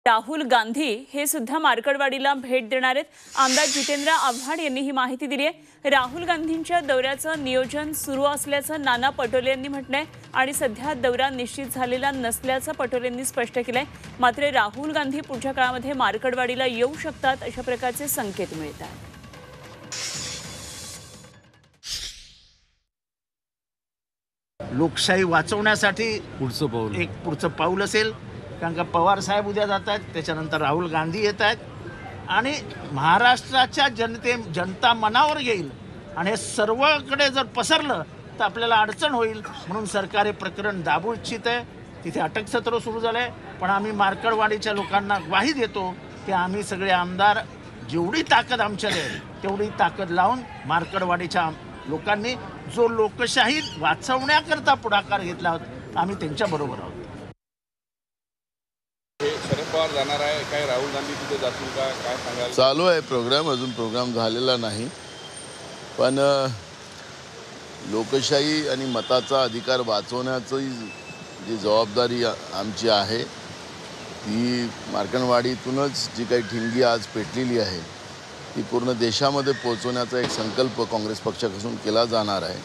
राहुल गांधी हे सुद्धा मार्कडवाडीला भेट देणार आहेत। आमदार जितेंद्र आव्हाड यांनी ही माहिती दिली आहे। राहुल गांधींच्या दौऱ्याचं नियोजन सुरू असल्याचं नाना पटोले यांनी म्हटलंय आणि सध्या दौरा निश्चित झालेला नसल्याचं पटोले यांनी स्पष्ट केलंय। मात्र राहुल गांधी पुढच्या काळामध्ये मार्कडवाडीला येऊ शकतात अशा प्रकारचे संकेत मिळत आहेत। लोकशाही वाचवण्यासाठी पुढचं पाऊल असेल, कारण का पवार साहेब उद्या जात आहेत, त्याच्यानंतर राहुल गांधी येत आहेत आणि महाराष्ट्राच्या जनता मनावर येईल आणि हे सर्वकडे जर पसरलं तर आपल्याला अडचण होईल। म्हणून सरकार हे प्रकरण दाबू इच्छित आहे। तिथे अटक सत्र सुरू झालं आहे, पण आम्ही मार्कडवाडीच्या लोकांना ग्वाही देतो की आम्ही सगळे आमदार जेवढी ताकद आमच्याकडे तेवढी ताकद लावून मार्कडवाडीच्या लोकांनी जो लोकशाही वाचवण्याकरता पुढाकार घेतला होता आम्ही त्यांच्याबरोबर आहोत। शरद पवार जाणार आहे, काय राहुल गांधी तिथे जातील का, काय सांगाल? चालू आहे प्रोग्राम, अजून प्रोग्राम झालेला नाही, पण लोकशाही आणि मताचा अधिकार वाचवण्याची जी जबाबदारी आमची आहे ती मार्कडवाडीतूनच जी काही ठिणगी आज पेटलेली आहे ती पूर्ण देशामध्ये पोहोचवण्याचा एक संकल्प काँग्रेस पक्षापासून केला जाणार आहे।